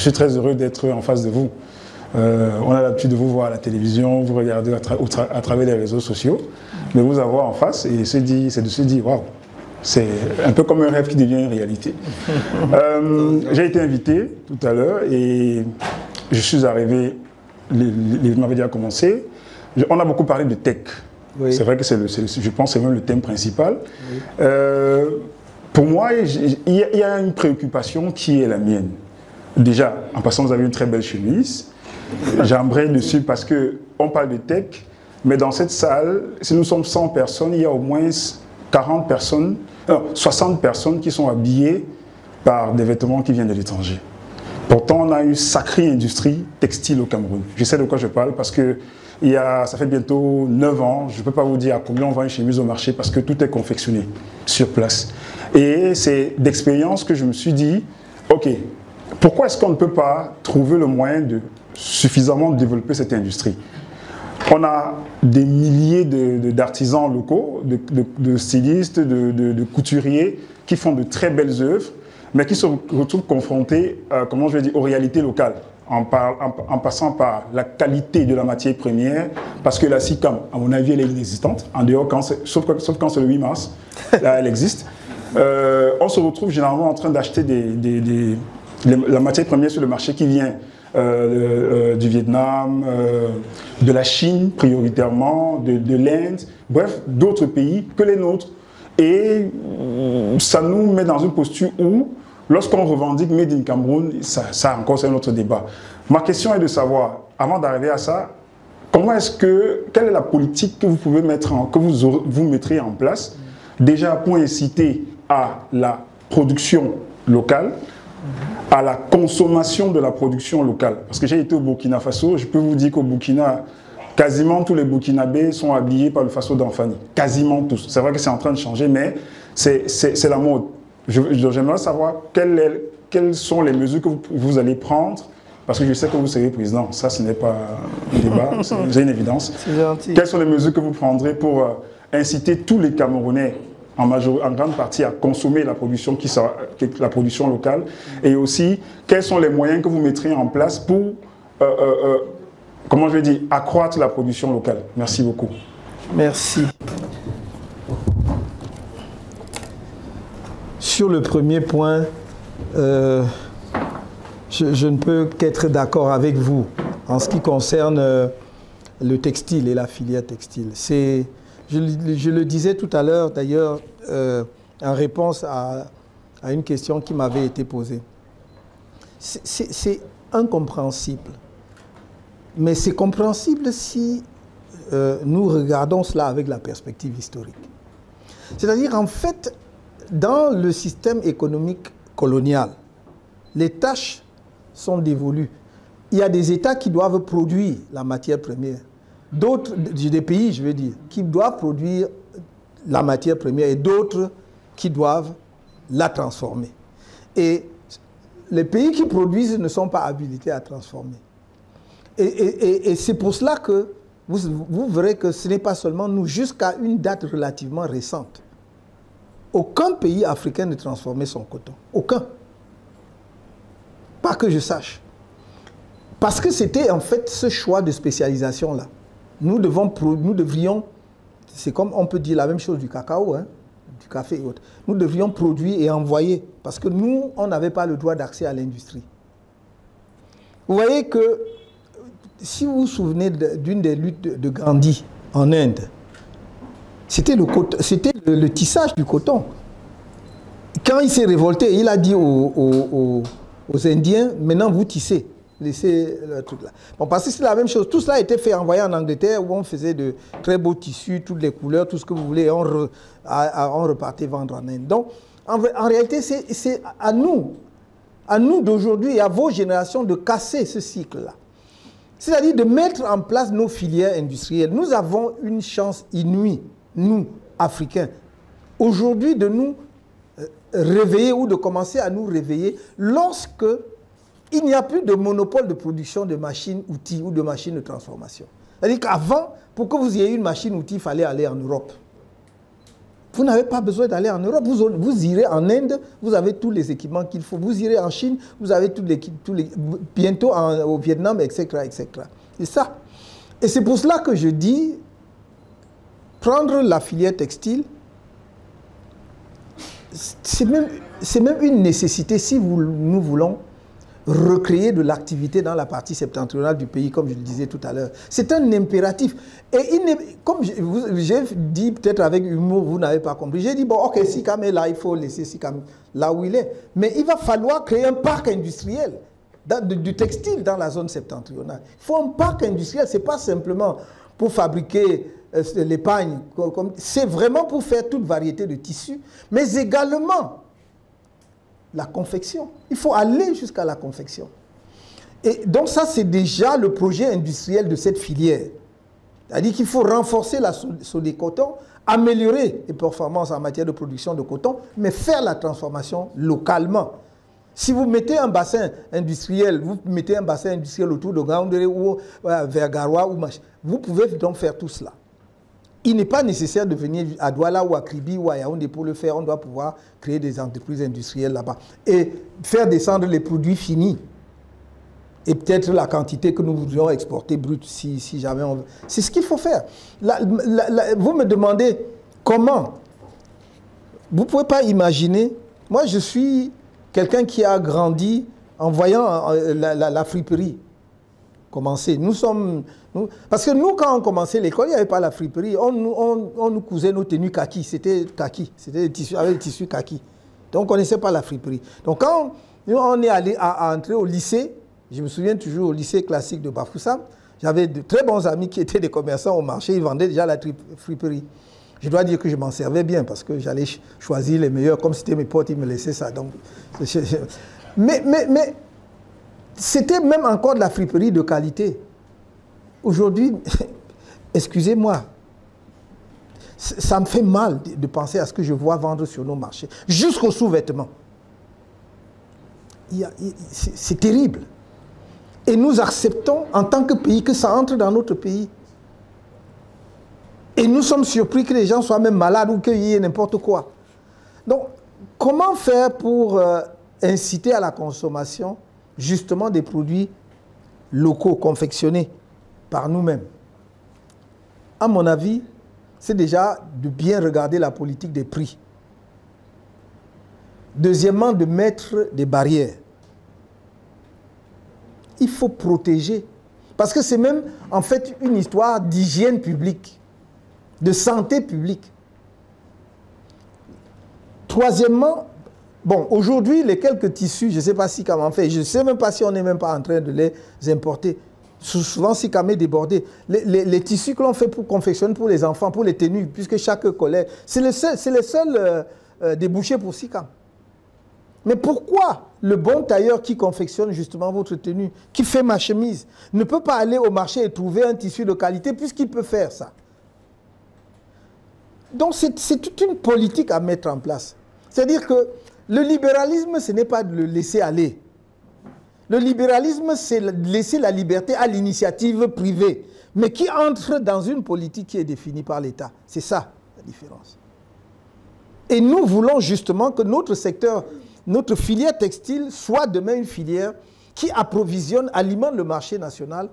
suis très heureux d'être en face de vous. On a l'habitude de vous voir à la télévision, vous regardez à travers les réseaux sociaux, mais vous avoir en face et c'est de se dire, waouh, c'est un peu comme un rêve qui devient une réalité. J'ai été invité tout à l'heure et je suis arrivé, l'événement avait déjà commencé. On a beaucoup parlé de tech. Oui. C'est vrai que je pense que c'est même le thème principal. Oui. Pour moi, il y a une préoccupation qui est la mienne. Déjà, en passant, vous avez une très belle chemise. J'embraye dessus parce qu'on parle de tech, mais dans cette salle, si nous sommes 100 personnes, il y a au moins 40 personnes, 60 personnes qui sont habillées par des vêtements qui viennent de l'étranger. Pourtant, on a une sacrée industrie textile au Cameroun. Je sais de quoi je parle parce que ça fait bientôt 9 ans, je ne peux pas vous dire à combien on vend une chemise au marché parce que tout est confectionné sur place. Et c'est d'expérience que je me suis dit, ok, pourquoi est-ce qu'on ne peut pas trouver le moyen de suffisamment développer cette industrie? On a des milliers d'artisans locaux, de stylistes, de couturiers qui font de très belles œuvres, mais qui se retrouvent confrontés, aux réalités locales, en passant par la qualité de la matière première, parce que la SICAM, à mon avis, elle est inexistante, en dehors, sauf quand c'est le 8 mars, là elle existe. On se retrouve généralement en train d'acheter la matière première sur le marché qui vient du Vietnam, de la Chine prioritairement, de l'Inde, bref, d'autres pays que les nôtres. Et ça nous met dans une posture où, lorsqu'on revendique Made in Cameroun, ça encore c'est un autre débat. Ma question est de savoir, avant d'arriver à ça, quelle est la politique que vous pouvez vous mettrez en place, déjà pour inciter à la production locale, à la consommation de la production locale. Parce que j'ai été au Burkina Faso, je peux vous dire qu'au Burkina, quasiment tous les Burkinabés sont habillés par le Faso d'Anfani. Quasiment tous. C'est vrai que c'est en train de changer, mais c'est la mode. J'aimerais savoir quelles sont les mesures que vous allez prendre, parce que je sais que vous serez président. Ça, ce n'est pas un débat, c'est une évidence. C'est gentil. Quelles sont les mesures que vous prendrez pour inciter tous les Camerounais en grande partie à consommer la production locale, et aussi quels sont les moyens que vous mettrez en place pour accroître la production locale. Merci beaucoup. Merci. Sur le premier point, je ne peux qu'être d'accord avec vous en ce qui concerne le textile et la filière textile. Je le disais tout à l'heure, d'ailleurs, en réponse à une question qui m'avait été posée. C'est incompréhensible. Mais c'est compréhensible si nous regardons cela avec la perspective historique. C'est-à-dire, en fait, dans le système économique colonial, les tâches sont dévolues. Il y a des États qui doivent produire la matière première. D'autres, des pays, je veux dire, qui doivent produire la matière première et d'autres qui doivent la transformer. Et les pays qui produisent ne sont pas habilités à transformer. Et c'est pour cela que vous verrez que ce n'est pas seulement nous, jusqu'à une date relativement récente. Aucun pays africain ne transformait son coton. Aucun. Pas que je sache. Parce que c'était en fait ce choix de spécialisation-là. Nous devrions, c'est comme on peut dire la même chose du cacao, hein, du café et autres. Nous devrions produire et envoyer, parce que nous, on n'avait pas le droit d'accès à l'industrie. Vous voyez que, si vous vous souvenez d'une des luttes de Gandhi en Inde, c'était le tissage du coton. Quand il s'est révolté, il a dit aux Indiens, maintenant vous tissez. Laissez le truc là. Bon, parce que c'est la même chose. Tout cela a été fait, envoyé en Angleterre, où on faisait de très beaux tissus, toutes les couleurs, tout ce que vous voulez, et on repartait vendre en Inde. Donc, en réalité, c'est à nous d'aujourd'hui et à vos générations de casser ce cycle-là. C'est-à-dire de mettre en place nos filières industrielles. Nous avons une chance inouïe, nous, Africains, aujourd'hui de nous réveiller ou de commencer à nous réveiller lorsque il n'y a plus de monopole de production de machines-outils ou de machines de transformation. C'est-à-dire qu'avant, pour que vous ayez une machine-outil, il fallait aller en Europe. Vous n'avez pas besoin d'aller en Europe. Vous irez en Inde, vous avez tous les équipements qu'il faut. Vous irez en Chine, vous avez bientôt au Vietnam, etc., etc. C'est ça. Et c'est pour cela que je dis, prendre la filière textile, c'est même une nécessité si nous voulons recréer de l'activité dans la partie septentrionale du pays, comme je le disais tout à l'heure. C'est un impératif. Et comme j'ai dit peut-être avec humour, vous n'avez pas compris. J'ai dit, bon, ok, Sicam est là, il faut laisser Sicam là où il est. Mais il va falloir créer un parc industriel du textile dans la zone septentrionale. Il faut un parc industriel, ce n'est pas simplement pour fabriquer l'épargne, c'est vraiment pour faire toute variété de tissus, mais également la confection. Il faut aller jusqu'à la confection. Et donc ça, c'est déjà le projet industriel de cette filière. C'est-à-dire qu'il faut renforcer la Sodécoton, améliorer les performances en matière de production de coton, mais faire la transformation localement. Si vous mettez un bassin industriel, autour de Gaoundéré ou vers Garoua, vous pouvez donc faire tout cela. Il n'est pas nécessaire de venir à Douala ou à Kribi ou à Yaoundé pour le faire. On doit pouvoir créer des entreprises industrielles là-bas et faire descendre les produits finis. Et peut-être la quantité que nous voudrions exporter brute si jamais on veut. C'est ce qu'il faut faire. Vous me demandez comment. Vous ne pouvez pas imaginer. Moi, je suis quelqu'un qui a grandi en voyant la friperie commencer. Parce que nous, quand on commençait l'école, il n'y avait pas la friperie. On nous cousait nos tenues kaki. C'était kaki. C'était des tissus, avec des tissus kaki. Donc, on ne connaissait pas la friperie. Donc, quand on est allé à entrer au lycée, je me souviens toujours au lycée classique de Bafoussam, j'avais de très bons amis qui étaient des commerçants au marché. Ils vendaient déjà la friperie. Je dois dire que je m'en servais bien parce que j'allais choisir les meilleurs. Comme c'était mes potes, ils me laissaient ça. Donc, mais c'était même encore de la friperie de qualité. Aujourd'hui, excusez-moi, ça me fait mal de penser à ce que je vois vendre sur nos marchés, jusqu'aux sous-vêtements. C'est terrible. Et nous acceptons en tant que pays que ça entre dans notre pays. Et nous sommes surpris que les gens soient même malades ou qu'il y ait n'importe quoi. Donc, comment faire pour inciter à la consommation justement des produits locaux confectionnés par nous-mêmes? À mon avis, c'est déjà de bien regarder la politique des prix. Deuxièmement, de mettre des barrières. Il faut protéger. Parce que c'est même en fait une histoire d'hygiène publique, de santé publique. Troisièmement, bon, aujourd'hui, les quelques tissus, je ne sais pas si comment fait, je ne sais même pas si on n'est même pas en train de les importer. Souvent, si Sicam est débordé. Les tissus que l'on fait pour confectionner pour les enfants, pour les tenues, puisque chaque collègue, c'est les seuls débouchés pour Sicam. Mais pourquoi le bon tailleur qui confectionne justement votre tenue, qui fait ma chemise, ne peut pas aller au marché et trouver un tissu de qualité puisqu'il peut faire ça? Donc c'est toute une politique à mettre en place. C'est-à-dire que le libéralisme, ce n'est pas de le laisser aller. Le libéralisme, c'est laisser la liberté à l'initiative privée, mais qui entre dans une politique qui est définie par l'État. C'est ça la différence. Et nous voulons justement que notre secteur, notre filière textile soit demain une filière qui approvisionne, alimente le marché national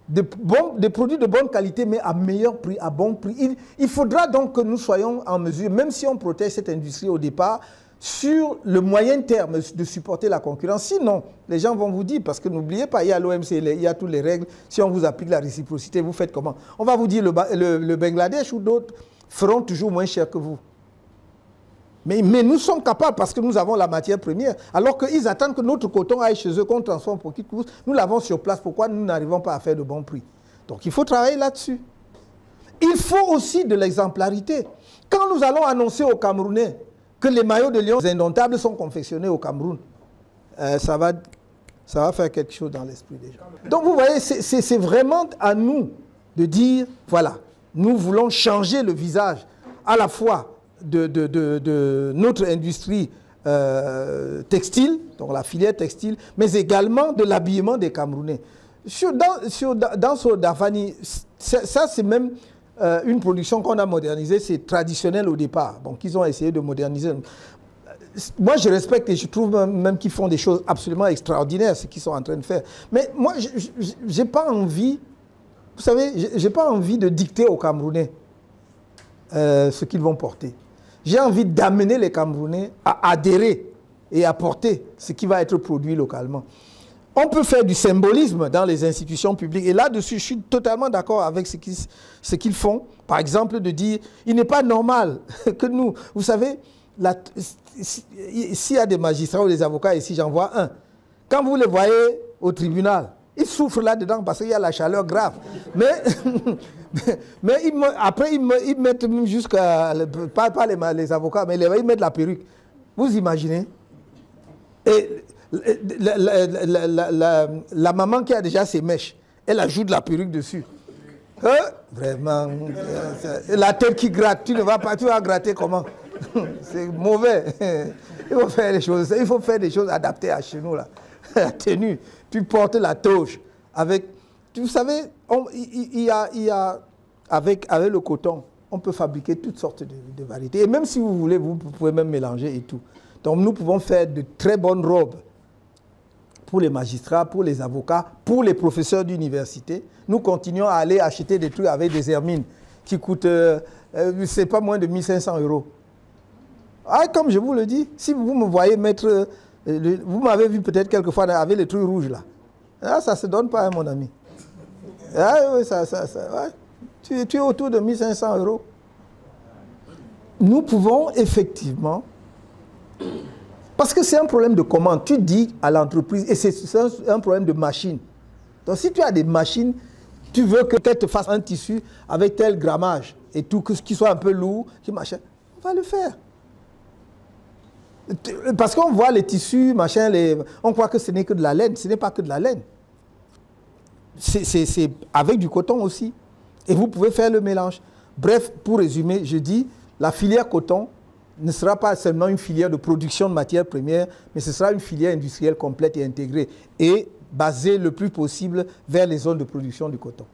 des produits de bonne qualité, mais à meilleur prix, à bon prix. Il faudra donc que nous soyons en mesure, même si on protège cette industrie au départ, sur le moyen terme, de supporter la concurrence. Sinon, les gens vont vous dire, parce que n'oubliez pas, il y a l'OMC, il y a toutes les règles. Si on vous applique la réciprocité, vous faites comment? On va vous dire le Bangladesh ou d'autres feront toujours moins cher que vous. Mais nous sommes capables parce que nous avons la matière première. Alors qu'ils attendent que notre coton aille chez eux, qu'on transforme pour qu'ils coûtent. Nous l'avons sur place. Pourquoi nous n'arrivons pas à faire de bons prix? Donc il faut travailler là-dessus. Il faut aussi de l'exemplarité. Quand nous allons annoncer aux Camerounais que les maillots de Lion indomptables sont confectionnés au Cameroun, ça va faire quelque chose dans l'esprit des gens. Donc vous voyez, c'est vraiment à nous de dire, voilà, nous voulons changer le visage à la fois de notre industrie textile, donc la filière textile, mais également de l'habillement des Camerounais. Dans Sodafani, ça c'est même une production qu'on a modernisée, c'est traditionnel au départ. Donc, ils ont essayé de moderniser. Moi, je respecte et je trouve même qu'ils font des choses absolument extraordinaires, ce qu'ils sont en train de faire. Mais moi, je n'ai pas envie, vous savez, je n'ai pas envie de dicter aux Camerounais ce qu'ils vont porter. J'ai envie d'amener les Camerounais à adhérer et à porter ce qui va être produit localement. On peut faire du symbolisme dans les institutions publiques. Et là-dessus, je suis totalement d'accord avec ce qu'ils font. Par exemple, de dire, il n'est pas normal que nous, vous savez, s'il y a des magistrats ou des avocats ici, j'en vois un. Quand vous les voyez au tribunal, ils souffrent là-dedans parce qu'il y a la chaleur grave. Mais après, ils mettent jusqu'à, pas les avocats, mais ils mettent la perruque. Vous imaginez? Et la maman qui a déjà ses mèches, elle ajoute la perruque dessus. Vraiment, la tête qui gratte, tu vas gratter comment? C'est mauvais. Il faut faire des choses adaptées à chez nous là. La tenue, tu portes la toge avec. Vous savez, avec le coton, on peut fabriquer toutes sortes de variétés. Et même si vous voulez, vous pouvez même mélanger et tout. Donc nous pouvons faire de très bonnes robes pour les magistrats, pour les avocats, pour les professeurs d'université. Nous continuons à aller acheter des trucs avec des hermines qui coûtent, c'est pas moins de 1500 €. Ah, comme je vous le dis, si vous me voyez mettre, vous m'avez vu peut-être quelquefois avec les trucs rouges là. Ah, ça ne se donne pas, hein, mon ami. Ah, oui, ouais. Tu es autour de 1500 €. Nous pouvons effectivement, parce que c'est un problème de commande, tu dis à l'entreprise, et c'est un problème de machine. Donc si tu as des machines, tu veux qu'elle te fasse un tissu avec tel grammage et tout, qui soit un peu lourd, machin, on va le faire. Parce qu'on voit les tissus, machin, on croit que ce n'est que de la laine. Ce n'est pas que de la laine. C'est avec du coton aussi. Et vous pouvez faire le mélange. Bref, pour résumer, je dis, la filière coton ne sera pas seulement une filière de production de matières premières, mais ce sera une filière industrielle complète et intégrée, et basée le plus possible vers les zones de production du coton.